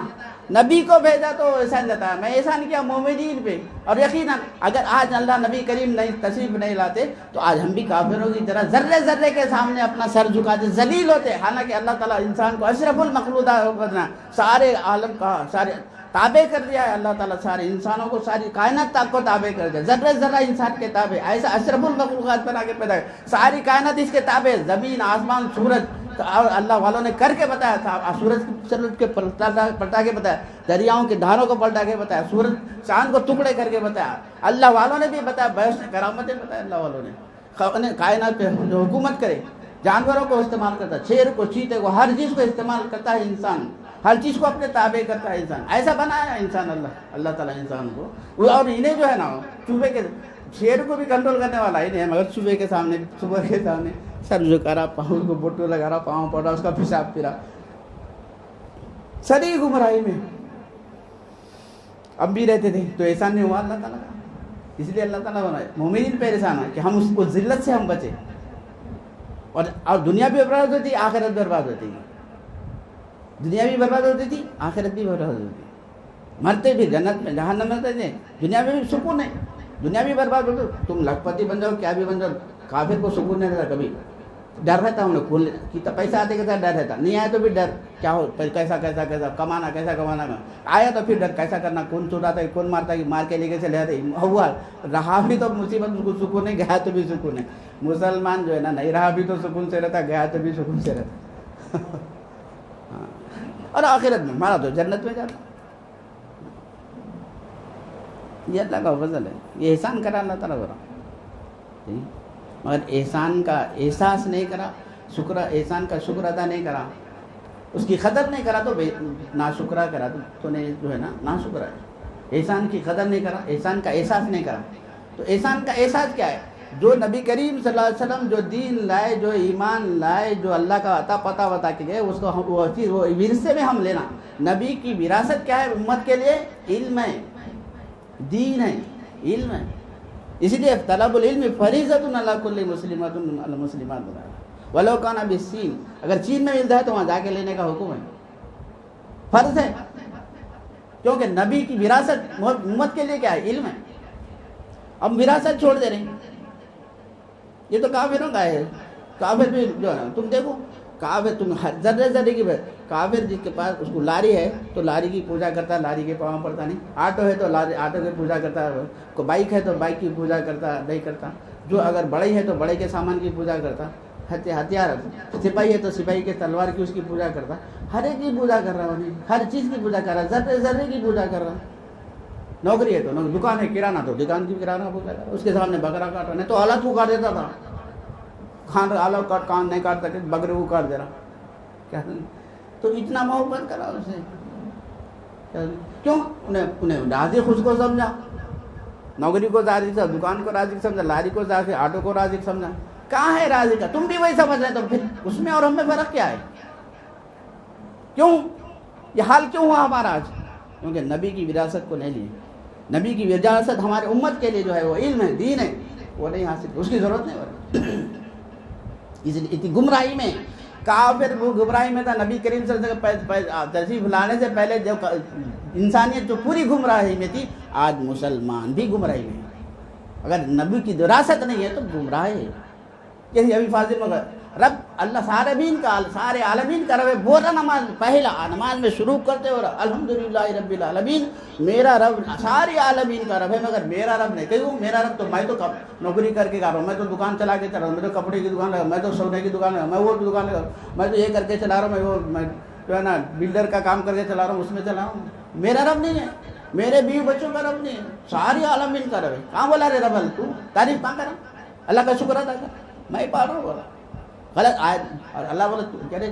نبی کو بھیجا تو احسان جاتا ہے. میں احسان کیا مومنین پہ. اور یقیناً اگر آج اللہ نبی کریم نہیں تشریف نہیں لاتے تو آج ہم بھی کافروں کی طرح ذرے ذرے کے سامنے اپنا سر جھکاتے، ذلیل ہوتے. حالانکہ اللہ تعالیٰ انسان کو اشرف المخلوقات بنا، سارے عالم کا سارے تابع کر دیا ہے. اللہ تعالیٰ سارے انسانوں کو، ساری کائنات تک کو تابع کر دیا، ذرے ذرہ انسان کے تابع. ایسا اشرف المخلوقات بنا کے پیدا کر، ساری کائنات اس کے تابع. زمین، آسمان، سورج، اور اللہ والوں نے کر کے بتایا تھا. سورج چلٹ کے پلٹا کے بتایا، دریاؤں کے دھاروں کو پلٹا کے بتایا، سورج چاند کو ٹکڑے کر کے بتایا. اللہ والوں نے بھی بتایا، بحث کرامتیں بتایا اللہ والوں نے. کائنات پہ جو حکومت کرے، جانوروں کو استعمال کرتا ہے، شیر کو، چیتے کو، ہر چیز کو استعمال کرتا ہے انسان، ہر چیز کو اپنے تابع کرتا ہے انسان. ایسا بنایا انسان اللہ تعالیٰ انسان کو. اور انہیں جو ہے نا چوہے کے، شیر کو بھی کنٹرول کرنے والا انہیں ہے، مگر چوہے کے سامنے، صبح کے سامنے سر جھکا رہا، پاؤں کو بوٹو لگا رہا، پاؤں پڑ رہا، اس کا پیشاب پی رہا، ساری گمراہی میں. اب بھی رہتے تھے تو احسان نہیں ہوا اللہ تعالیٰ کا. اس لیے اللہ تعالیٰ بنائے مومنین پہ احسان ہے کہ ہم اس کو ذلت سے ہم بچے، اور دنیا بھی برباد ہوتی تھی، آخرت برباد ہوتی تھی. دنیا بھی برباد ہوتی تھی، آخرت بھی برباد ہوتی تھی. مرتے بھی جنت میں، جہنم میں مرتے تھے، دنیا میں بھی سکون ہے، دنیا بھی برباد ہوتی. تم لکھپتی بن جاؤ، کیا بھی بن جاؤ، کافر کو سکون نہیں رہتا. کبھی ڈر رہتا ہم لوگ کہ پیسہ آتے کے ساتھ ڈر رہتا، نہیں آیا تو بھی ڈر، کیا ہو کیسا کمانا، کیسا کمانا، آیا تو پھر ڈر کیسا کرنا، کون چوراتا ہے، کون مارتا ہے، مار کے لے کے چلے جاتے. ہوا رہا بھی تو مصیبت کو سکون ہے، گیا تو بھی سکون ہے. مسلمان جو ہے نا نہیں رہا بھی تو سکون سے رہتا، گیا تو بھی سکون سے رہتا. اور آخرت میں ہمارا تو جنت میں جاتا. یہ اللہ کا فضل ہے، یہ احسان کرا اللہ تعالیٰ برا. مگر احسان کا احساس نہیں کرا، احسان کا شکر ادا نہیں کرا، اس کی قدر نہیں کرا تو ناشکرا کرا تو نے جو ہے نا ناشکرا ہے. احسان کی قدر نہیں کرا، احسان کا احساس نہیں کرا. تو احسان کا احساس کیا ہے؟ جو نبی کریم صلی اللہ علیہ وسلم جو دین لائے، جو ایمان لائے، جو اللہ کا عطا پتہ بتا کے گئے، اس کو وہ چیز، وہ ورثے میں ہم لینا. نبی کی وراثت کیا ہے امت کے لیے؟ علم ہے، دین ہے، علم ہے. اسی لیے طلب العلم فریضۃ علی کل مسلمۃ المسلمات ولو کان بالصین. اگر چین میں ملتا ہے تو وہاں جا کے لینے کا حکم ہے، فرض ہے. کیونکہ نبی کی وراثت امت کے لیے کیا ہے؟ علم ہے. اب وراثت چھوڑ دے رہے ہیں. یہ تو کافروں کا ہے. کافر بھی جو ہے تم دیکھو، کافر تم ذرے ذرے کی کافر جس کے پاس اس کو لاری ہے تو لاری کی پوجا کرتا ہے، لاری کے پاؤں پڑتا نہیں. آٹو ہے تو آٹو کی پوجا کرتا ہے، کو بائک ہے تو بائک کی پوجا کرتا نہیں کرتا. جو اگر بڑے ہے تو بڑے کے سامان کی پوجا کرتا، ہتھیار سپاہی ہے تو سپاہی کے تلوار کی اس کی پوجا کرتا. ہر ایک کی پوجا کر رہا ہے، ہر چیز کی پوجا کر رہا ہے، ذرے ذرے کی پوجا کر رہا ہے. نوکری ہے تو دکان ہے کرانہ تو دکان کی کرانہ پوجا کر رہا ہے. اس کے سامنے بکرا کاٹ رہا ہے تو اولاد کو کاٹ دیتا تھا، کھان آلو کاٹ کان نہیں کاٹ سکے، بکرے کو کاٹ دے رہا. کیا تو اتنا محبت کرا اسے، کیوں؟ انہیں رازق اس کو سمجھا، نوکری کو رازق سمجھا، دکان کو رازق سمجھا، لاری کو رازق، آٹو کو رازق سمجھا. کہاں ہے رازق کا؟ تم بھی وہی سمجھ رہے تو پھر اس میں اور ہم میں فرق کیا ہے؟ کیوں یہ حال کیوں ہوا ہمارا آج؟ کیونکہ نبی کی وراثت کو نہیں لی. نبی کی وراثت ہمارے امت کے لیے جو ہے وہ علم ہے، دین ہے، وہ نہیں حاصل، اس کی ضرورت نہیں پڑی. اس لیے اتنی گمراہی میں، کافر وہ گمراہی میں تھا. نبی کریم صلی اللہ علیہ وسلم تشریف لانے سے پہلے جو انسانیت جو پوری گمراہی میں تھی، آج مسلمان بھی گمراہی میں. اگر نبی کی وراثت نہیں ہے تو گمراہ ہے. جیسے ابھی فاضل مگر رب اللہ سارے عالمین کا رب ہے. بولا نماز پہلا نماز میں شروع کرتے ہو الحمدللہ رب العالمین، میرا رب سارے عالمین کا رب ہے مگر میرا رب نہیں. کیوں میرا رب؟ تو میں تو نوکری کر کے کر رہا ہوں، میں تو دکان چلا کے چلا رہا ہوں، میں تو کپڑے کی دکان لگا، میں تو سونے کی دکان لگا، میں وہ دکان لگا، میں تو یہ کر کے چلا رہا ہوں، میں جو ہے نا بلڈر کا کام کر کے چلا رہا ہوں، اس میں چلا رہا ہوں. میرا رب نہیں ہے، میرے بیوی بچوں کا رب نہیں ہے، سارے عالمین کا رب ہے. کہاں بولا رے رب؟ تو تعریف کہاں کرا؟ اللہ کا شکر ادا کر. میں پڑھ رہا ہوں بولا غلط آیت، اور اللہ بولا کہہ رہے.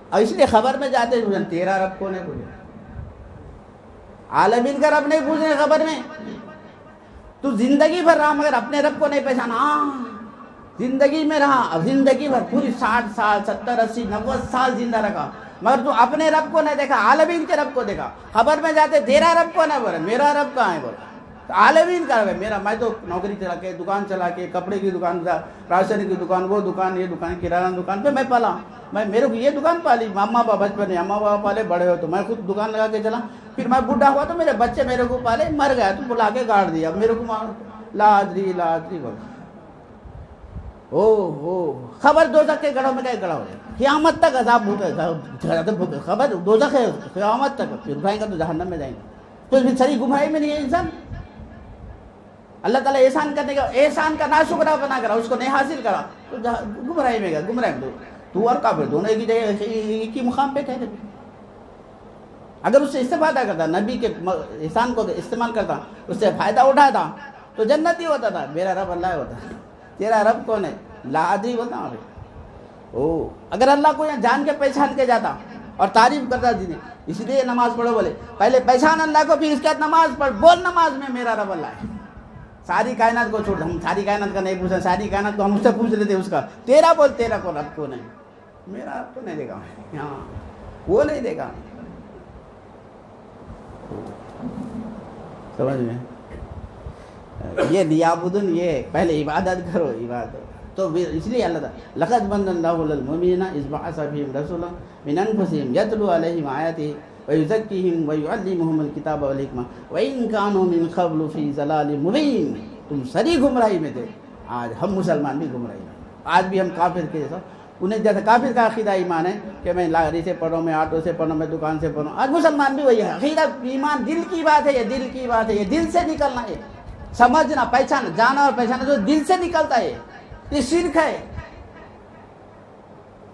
اور اس لیے خبر میں جاتے ہیں تیرا رب کو نہیں پوچھے، عالمین کا رب نہیں پوچھے خبر میں. تو زندگی بھر رہا مگر اپنے رب کو نہیں پہچانا. زندگی میں رہا، اب زندگی بھر پوری 60 سال 70 80 90 سال زندہ رکھا مگر تو اپنے رب کو نہیں دیکھا، عالمین کے رب کو دیکھا. خبر میں جاتے تیرا رب کو نہیں بولے، میرا رب کہاں ہے بولے. عالمین کا رب ہے میرا. میں تو نوکری چلا کے، دکان چلا کے، کپڑے کی دکان، راشن کی دکان، وہ دکان، یہ دکان، کرانہ دکان پہ میں پلا. میرے کو یہ دکان پالی، ماما بابا بچپن میں اما بابا پالے، بڑے ہو تو میں خود دکان لگا کے چلا. پھر میں بوڑھا ہوا تو میرے بچے میرے کو پالے، مر گیا تو بلا کے گاڑ دیا. اب میرے کو لادری بول. خبر دوزخ کے گڑھوں میں کیا گڑھا ہو جائے، قیامت تک عذاب ہوگا. خبر دوزخ ہے قیامت تک، پھر اٹھائیں گے تو جہنم میں جائیں گے. تو پھر ساری گمراہی میں نہیں ہے انسان. اللہ تعالیٰ احسان کرنے کا، احسان کا ناشکرا بنا کرا، اس کو نہیں حاصل کرا تو گمراہی میں گیا. گمراہی میں تو اور کافر دونوں ایک ہی جگہ ایک ہی مقام پہ ٹھہرے. اگر اس سے استفادہ کرتا، نبی کے احسان کو استعمال کرتا، اس سے فائدہ اٹھاتا تو جنتی ہوتا تھا. میرا رب اللہ ہوتا. تیرا رب کون ہے؟ لا ادری بولتا ہوں. اگر اللہ کو یہاں جان کے پہچان کے جاتا اور تعریف کرتا جی اس لیے نماز پڑھو بولے پہلے پہچان اللہ کو پھر اس کے بعد نماز پڑھ. بول نماز میں میرا رب اللہ ہے. ساری کائنات کو چھوڑ, ہم ساری کائنات کا نہیں پوچھا, ساری کائنات کو ہم اس سے پوچھ لیتے اس کا. تیرا بول تیرا کو رب کو نہیں, میرا رب کو نہیں دے گا, ہاں وہ نہیں دے گا. سمجھ میں یہ لیعبدون, یہ پہلے عبادت کرو عبادت. تو اس لیے اللہ تعالیٰ لقد من اللہ المؤمنین اذ بعث فیہم رسولا من انفسہم یتلو علیہم آیاتہ ویزکیہم ویعلمہم الکتاب والحکمہ وإن کانوا من قبل فی ضلال مبین. تم سری گمراہی میں تھے, آج ہم مسلمان بھی گمراہی میں. آج بھی ہم کافر کے جیسا, انہیں جیسا کافر کا عقیدہ ایمان ہے کہ میں لاغری سے پڑھوں, میں آٹو سے پڑھوں, میں دکان سے پڑھوں. آج مسلمان بھی وہی ہے. عقیدہ ایمان دل کی بات ہے, یہ دل کی بات ہے, یہ دل سے نکلنا ہے. سمجھنا, پہچانا, جانا اور پہچانا جو دل سے نکلتا ہے, یہ شرک ہے,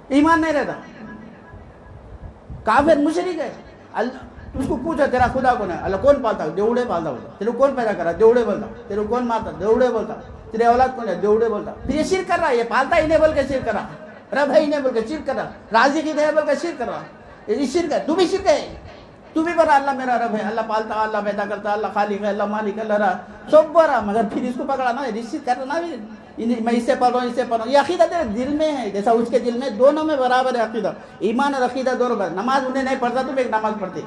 ایمان نہیں رہتا. کافر مشرک ہے. اس کو پوچھا تیرا خدا کون ہے؟ اللہ کون پالتا؟ دیوڑے پالتا بولتا. تیرے کون پیدا کرا؟ دیوڑے بولتا. تیرے کون مارتا؟ دیوڑے بولتا. تیرے اولاد کون ہے؟ دیوڑے بولتا. پھر یہ شرک کر رہا ہے, یہ پالتا ہی نہیں بول کے شرک کر رہا, رب ہے ہی نہیں بول کے شرک کر رہا, رازق ہی نہیں بول کے شرک کر رہا. یہ شرک ہے. تو بھی شرک ہے. تو بھی بولا اللہ میرا رب ہے, اللہ پالتا, اللہ پیدا کرتا, اللہ خالق ہے, اللہ مالک, اللہ رہا, سب بولا. مگر پھر اس کو پکڑا نا, رشید کرنا بھی, میں اس سے پڑھ رہا ہوں, اس سے پڑھ رہا ہوں. یہ عقیدہ تیرے دل میں ہے جیسا اس کے دل میں, دونوں میں برابر ہے عقیدہ. ایمان اور عقیدہ دونوں برابر. نماز انہیں نہیں پڑھتا, تم ایک نماز پڑھتے,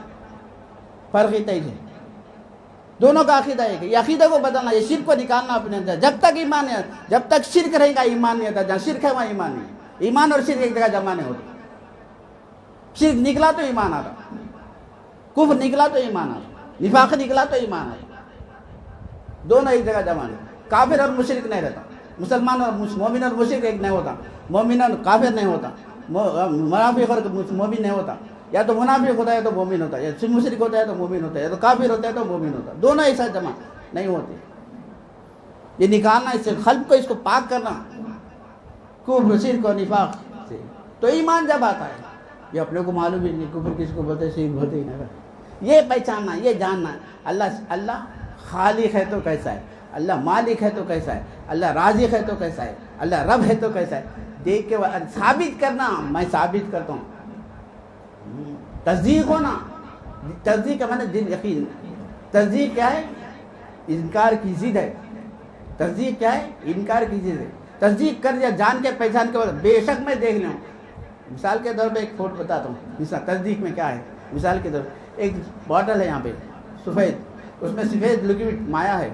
فرق اتنا ہی ہے. دونوں کا عقیدہ ہے کہ یہ عقیدہ کو بدلنا, یہ شرک کو نکالنا اپنے اندر. جب تک ایمان ہے, جب تک شرک رہے گا ایمان نہیں ہوتا. جہاں شرک ہے وہاں ایمان نہیں. ایمان اور شرک ایک جگہ جمع نہیں ہوتا. شرک نکلا تو ایمان آ رہا, کفر نکلا تو ایمان آ رہا, نفاق نکلا تو ایمان آ رہا. دونوں ایک جگہ جمع نہیں. کافر اور مشرک نہیں رہتا, مسلمان اور مومن اور مشرک ایک نہیں ہوتا, مومن اور کافر نہیں ہوتا, منافق اور مومن نہیں ہوتا. یا تو منافق ہوتا ہے تو مومن ہوتا ہے, یا مشرک ہوتا ہے تو مومن ہوتا ہے, یا تو کافر ہوتا ہے تو مومن ہوتا ہے. دونوں ایسا جمع نہیں ہوتے. یہ نکالنا, اس سے قلب کو اس کو پاک کرنا کفر شرک اور نفاق سے, تو ایمان جب آتا ہے. یہ اپنے کو معلوم ہی نہیں کفر کس کو بولتے, شرک بولتے ہی نہیں. یہ پہچاننا, یہ جاننا اللہ خالق ہے تو کیسا ہے, اللہ مالک ہے تو کیسا ہے, اللہ رازق ہے تو کیسا ہے, اللہ رب ہے تو کیسا ہے. دیکھ کے ثابت کرنا, میں ثابت کرتا ہوں. تصدیق ہونا, تصدیق کا معنی دل یقین. تصدیق کیا ہے؟ انکار کی ضد ہے. تصدیق کیا ہے؟ انکار کی ضد ہے. تصدیق کر دیا جان کے پہچان کے بعد, بے شک میں دیکھ لوں. مثال کے طور پہ ایک فوٹو بتاتا ہوں, مثال تصدیق میں کیا ہے. مثال کے طور پہ ایک باٹل ہے یہاں پہ سفید, اس میں سفید لکوڈ مایا ہے.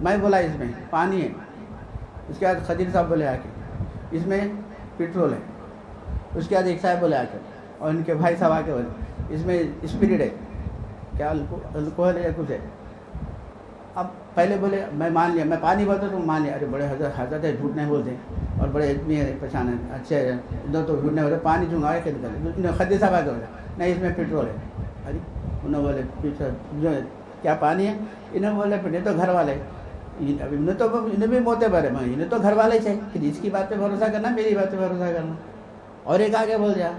میں بولا اس میں پانی ہے. اس کے بعد خدیر صاحب بولے آ کے اس میں پیٹرول ہے. اس کے بعد ایک صاحب بولے آ کے, اور ان کے بھائی صاحب آ کے بولے اس میں اسپرٹ ہے, کیا الکوہل ہے یا کچھ ہے. اب پہلے بولے میں مان لیا, میں پانی بولتا تو مان لیا. ارے بڑے حضرت ہے, جھوٹ نہیں بولتے, اور بڑے اتنی پہچان ہے, اچھے ادھر تو جھوٹ نہیں بولے, پانی چونگا کہ خدیر صاحب آ کے بولے نہیں اس میں پیٹرول ہے. ارے انہوں بولے پیچھے جو کیا پانی ہے, انہوں بولے انہیں تو گھر والے, انہیں بھی موتے بھرے, میں انہیں تو گھر والے چاہیے, پھر اس کی بات پہ بھروسہ کرنا, میری بات پہ بھروسہ کرنا. اور ایک آگے بول جا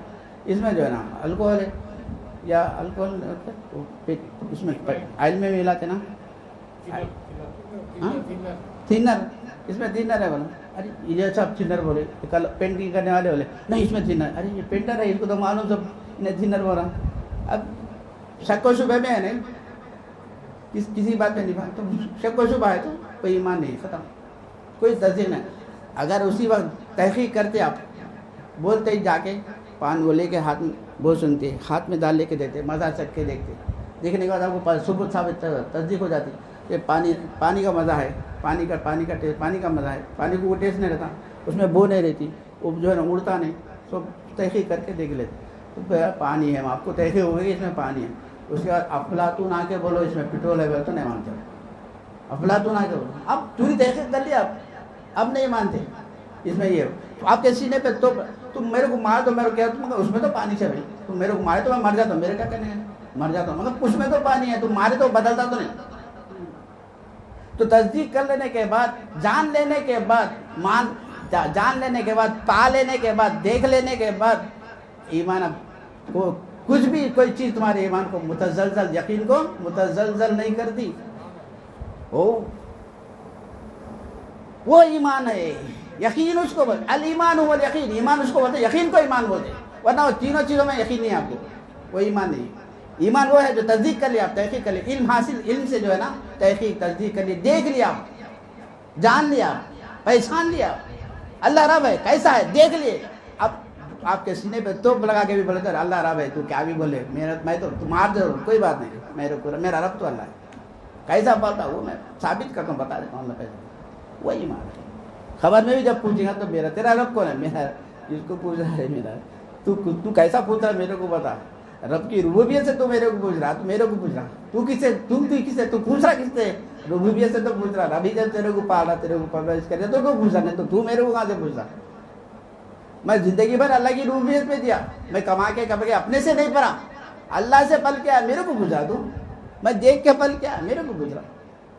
اس میں جو ہے نا الکوہل ہے, یا الکوہل اس میں آئل میں ملاتے نا, تھنر, اس میں تھنر ہے. بولا ارے یہ سب تھنر بولے, کل پینٹنگ کرنے والے بولے نہیں اس میں تھنر. ارے یہ پینٹر ہے, اس کو تو معلوم سب انہیں تھنر بول رہا. اب شک و شبہ میں ہے نہیں, کسی بات میں نہیں, تو شک و شبہ ہے تو کوئی ایمان نہیں, ختم, کوئی تصدیق نہیں. اگر اسی وقت تحقیق کرتے, آپ بولتے ہی جا کے پان وہ لے کے ہاتھ میں بہت سنتے, ہاتھ میں دال لے کے دیتے, مزہ چکھ کے دیکھتے, دیکھنے کے بعد آپ کو ثبوت ثابت تصدیق ہو جاتی کہ پانی کا مزہ ہے, پانی کا ٹیسٹ, پانی کا مزہ ہے. پانی کو وہ ٹیسٹ نہیں رہتا, اس میں بو نہیں رہتی, وہ جو ہے نا اڑتا نہیں, سب تحقیق کر کے دیکھ لیتے. تو پانی ہے, آپ کو تحقیق ہو گئی اس میں پانی ہے. اس کے بعد افلاطون آ کے بولو اس میں پیٹرول ہے, بولے تو نہیں مانتے. افلاطون آ کے بولو, اب پوری تحقیق کر لیا, اب نہیں مانتے اس میں یہ. تو آپ کے سینے پہ تو تم میرے کو مار دو, میرے کو کیا تم اس میں تو پانی سے, بھائی تم میرے کو مارے تو میں مر جاتا ہوں, میرے کیا کہنے ہیں, مر جاتا ہوں, مگر اس میں تو پانی ہے, تم مارے تو بدلتا تو نہیں. تو تصدیق کر لینے کے بعد, جان لینے کے بعد, جان لینے کے بعد, پا لینے کے بعد, دیکھ لینے کے بعد, ایمان اب کچھ بھی کوئی چیز تمہارے ایمان کو متزلزل, یقین کو متزلزل نہیں کرتی. وہ ایمان ہے. یقین اس کو بولتے الایمان هو الیقین. ایمان اس کو بولتے یقین کو ایمان بولتے. ورنہ وہ تینوں چیزوں میں یقین نہیں آپ کو, وہ ایمان نہیں. ایمان وہ ہے جو تصدیق کر لیا آپ, تحقیق کر لیا, علم حاصل, علم سے جو ہے نا تحقیق تصدیق کر لی, دیکھ لیا آپ, جان لیا, پہچان لیا اللہ رب ہے, کیسا ہے دیکھ لیے. اب آپ کے سینے پہ توپ لگا کے بھی بولے تو اللہ رب ہے, تو کیا بھی بولے, میں تو مار دے کوئی بات نہیں, میرا رب تو اللہ ہے. کیسا بولتا وہ میں ثابت کرتا ہوں, بتا دیتا ہوں اللہ کیسا. وہ ایمان ہے. خبر میں بھی جب پوچھیں گا تو میرا تیرا رب کون ہے, میرا, جس کو پوچھ رہا ہے میرا, تو کیسا پوچھ رہا ہے میرے کو بتا. رب کی ربوبیت سے تو میرے کو پوچھ رہا, تو میرے کو پوچھ رہا, تو کسے, تو پوچھ رہا کس سے, ربوبیت سے تو پوچھ رہا. ابھی جب تیرے کو پال رہا, تیرے کو پرورش کر رہا, تو کو پوچھ رہا, نہیں تو میرے کو کہاں سے پوچھ رہا. میں زندگی بھر اللہ کی ربوبیت پہ دیا, میں کما کے اپنے سے نہیں پڑھا, اللہ سے پل کیا میرے کو پوچھ رہا. تو میں دیکھ کے پل کیا میرے کو پوچھ رہا.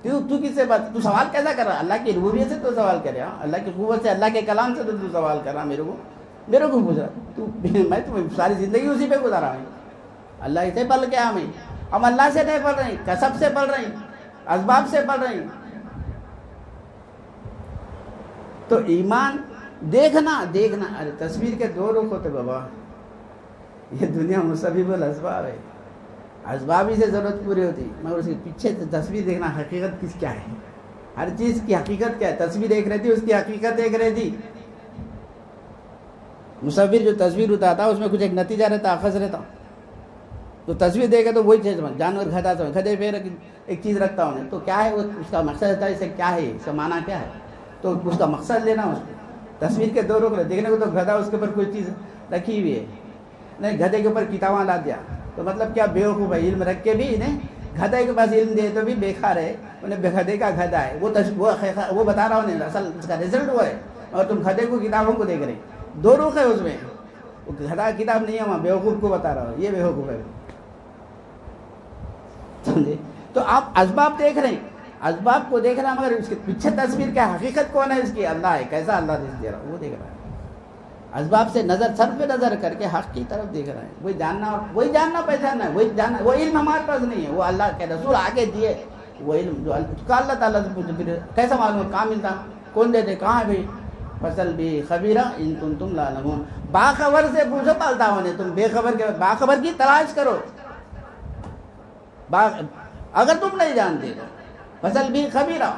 تو کس سے بات, تو سوال کیسا کر رہا, اللہ کی ربوبیت سے تو سوال کر رہا, اللہ کی قوت سے, اللہ کے کلام سے تو سوال کر رہا, میرے کو پوچھ رہا. تو میں تو ساری زندگی اسی پہ گزارا ہوں, اللہ سے پڑھ کے ہمیں. ہم اللہ سے نہیں پڑھ رہے ہیں, کسب سے پڑھ رہے ہیں, اسباب سے پڑھ رہے ہیں. تو ایمان دیکھنا, ارے تصویر کے دو رخ ہوتے بابا. یہ دنیا مسبب الاسباب ہے, اسباب ہی سے ضرورت پوری ہوتی, مگر اس کے پیچھے تصویر دیکھنا, حقیقت کس کیا ہے, ہر چیز کی حقیقت کیا ہے. تصویر ایک رہتی, اس کی حقیقت ایک رہتی. مصور جو تصویر اتارتا اس میں کچھ ایک نتیجہ رہتا, اخذ رہتا. تو تصویر دیکھے تو وہی چیز, جانور گدھا سمجھ, گدھے پہ ایک چیز رکھتا ہوں, تو کیا ہے وہ, اس کا مقصد رہتا ہے, اسے کیا ہے, اس کا معنی کیا ہے, تو اس کا مقصد لینا. اس کو تصویر کے دو رخ دیکھنے کو, تو گدھا اس کے اوپر کوئی چیز رکھی ہوئی ہے, نہیں گدھے کے اوپر کتاباں لا دیا, تو مطلب کیا بیوقوف ہے, علم رکھ کے بھی نہیں, گدھے کے پاس علم دے تو بھی بیکار ہے, انہیں گدھے کا گدھا ہے, وہ بتا رہا ہوں, اصل اس کا رزلٹ وہ ہے, اور تم گدھے کو کتابوں کو دیکھ رہے. دو رخ ہے اس میں, وہ گدھا کتاب نہیں ہے, وہاں بیوقوف کو بتا رہا ہوں, یہ بیوقوف ہے. تو آپ اسباب دیکھ رہے ہیں, اسباب کو دیکھ رہا ہے, مگر اس کے پیچھے تصویر کیا, حقیقت کون ہے اس کی, اللہ ہے, کیسا اللہ رزق دے رہا وہ دیکھ رہا ہے. اسباب سے نظر, صرف نظر کر کے حق کی طرف دیکھ رہے ہیں. وہی جاننا پہچاننا ہے, وہی جاننا, وہ علم ہمارے پاس نہیں ہے, وہ اللہ کے رسول آگے دیے. وہ علم جو اللہ تعالیٰ سے پوچھے, پھر کیسا معلوم, کہاں ملتا, کون دیتے, کہاں ہے بھائی. فصل بھی خبیرہ ان کنتم لا تعلمون, باخبر سے پوچھو پالتا ہونے, تم بے خبر کے, باخبر کی تلاش کرو. اگر تم نہیں جانتے تو فصل بھی خبیرہ,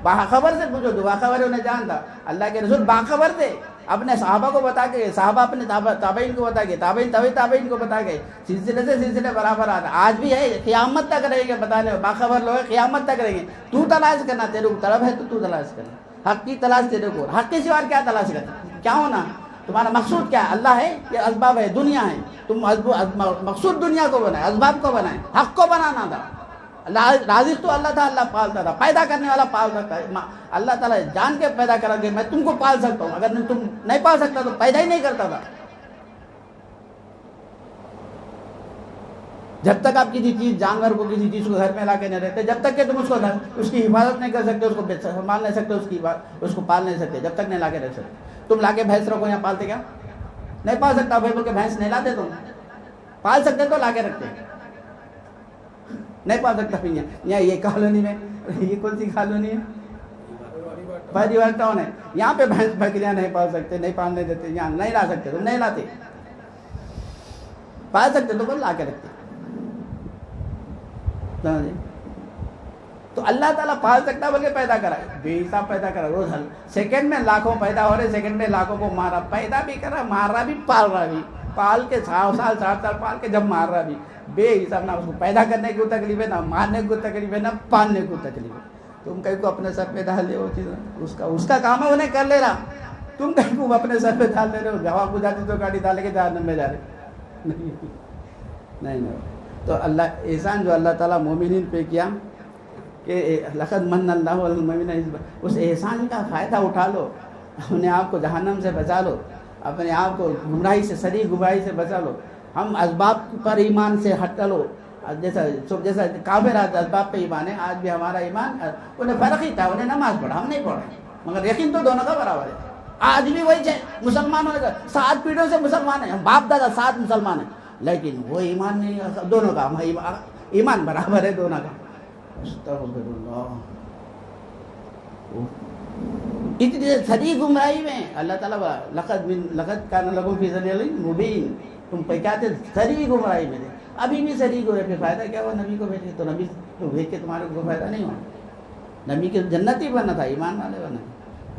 باخبر سے پوچھو, تو باخبر انہیں جانتا. اللہ کے رسول باخبر تھے, اپنے صحابہ کو بتا کے, صحابہ اپنے تابعین کو بتا کے, تابعین کو بتا کے, سلسلے سے سلسلے برابر آتا. آج بھی ہے, قیامت تک رہیں گے بتانے, باخبر لوگ قیامت تک رہیں گے. تو تلاش کرنا, تیرے کو طلب ہے تو تلاش کرنا, حق کی تلاش تیرے کو, حق کے سوا کیا تلاش کرنا, کیا ہونا, تمہارا مقصود کیا ہے, اللہ ہے یا اسباب ہے, دنیا ہے. تم مقصود دنیا کو بنائے, اسباب کو بنائے, حق کو بنانا تھا. رازق تو اللہ تھا, اللہ پالتا تھا, پیدا کرنے والا پال سکتا ہے. اللہ تعالیٰ جان کے پیدا کرا کہ میں تم کو پال سکتا ہوں, اگر تم نہیں پال سکتا تو پیدا ہی نہیں کرتا تھا. جب تک آپ کسی چیز, جانور کو, کسی چیز کو گھر میں لا کے نہیں رہتے, جب تک کہ تم اس کی حفاظت نہیں کر سکتے, اس کو سنبھال نہیں سکتے, اس کو پال نہیں سکتے, جب تک نہیں لا کے رکھ سکتے. تم لا کے بھینس رکھو, یہاں پالتے کیا, نہیں پال سکتا بھائی بول کے بھینس نہیں لاتے, تم پال سکتے تو لا کے رکھتے, نہیں پال سکتا. یہاں یہ کالونی میں, یہ کون سی کالونی ہے, پریوار ٹاؤن ہے, یہاں پہ بھینس بکریاں نہیں پال سکتے, نہیں پالنے دیتے, یہاں نہیں لا سکتے, تم نہیں لاتے. پال سکتے تو بول لا کے رکھتے. تو اللہ تعالیٰ پال سکتا بول کے پیدا کرا, بے حساب پیدا کرا, روز سیکنڈ میں لاکھوں پیدا ہو رہے, سیکنڈ میں لاکھوں کو مارا, پیدا بھی کرا, مار رہا بھی, پال رہا بھی, پال کے 100 سال 60 سال پال کے جب مار رہا بھی, بے حساب. نہ اس کو پیدا کرنے کی تکلیف ہے, نہ مارنے کو تکلیف ہے, نہ پالنے کو تکلیف ہے. تم کہیں کو اپنے سر پہ ڈال دے, وہ چیز اس کا کام ہے, انہیں کر لے رہا. تم کہیں کو اپنے سر پہ ڈال دے رہے ہو, جواب کو جاتی تو گاڑی ڈالے کے جہنم میں جا رہے. نہیں. تو اللہ احسان جو اللہ تعالیٰ مومنین پہ کیا کہ لقد من اللہ علی المؤمنین, اس احسان کا فائدہ اٹھا لو, اپنے آپ کو جہنم سے بچا لو, اپنے آپ کو گمراہی سے, سری گمراہی سے بچا لو. ہم اسباب پر ایمان سے ہٹ لو, جیسا کافر اسباب پہ ایمان ہے, آج بھی ہمارا ایمان, انہیں فرق ہی تھا, انہیں نماز پڑھا, ہم نہیں پڑھا, مگر یقین تو دونوں کا برابر ہے. آج بھی وہی ہے, مسلمانوں نے 7 پیڑھیوں سے مسلمان ہیں, ہم باپ دادا 7 مسلمان ہیں, لیکن وہ ایمان نہیں, دونوں کا ایمان برابر ہے دونوں کا. استغفر اللہ. اتنی سری گمراہی میں اللہ تعالیٰ لقد کان لکم فی ضلال مبین، تم پہ کیا تھے؟ سری گمراہی میں تھے، ابھی بھی سری گمراہی پہ فائدہ کیا ہوا نبی کو بھیج کے؟ تو نبی کو بھیج کے تمہارے کو فائدہ نہیں ہوا، نبی کے جنتی بننا تھا، ایمان والے بننا،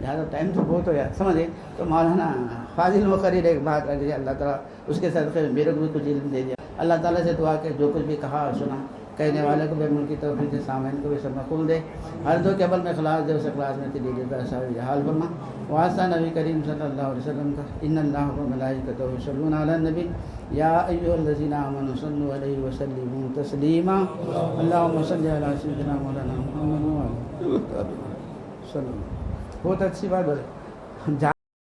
لہٰذا ٹائم تو بہت ہو گیا سمجھے۔ تو مولانا فاضل مقرر ایک بات رکھ دیا، اللہ تعالیٰ اس کے صدقے میں میرے کو بھی کچھ علم دے دیا۔ اللہ تعالیٰ سے دعا کہ جو کچھ بھی کہا اور سنا، کہنے والے کو بھی ملک کی توفیق دے، سامعین کو بھی سب مقبول دے، ہر دو کے عمل میں اخلاص دے، اس اخلاص میں تدبیر دے، صاحب حال فرما۔ واسطہ نبی کریم صلی اللہ علیہ وسلم کا، ان اللہ و ملائکتہ یصلون علی النبی یا ایھا الذین آمنوا صلوا علیہ وسلموا تسلیما، اللہم صل علی سیدنا مولانا محمد وعلی آلہ وصحبہ وسلم۔ بہت اچھی بات بولے۔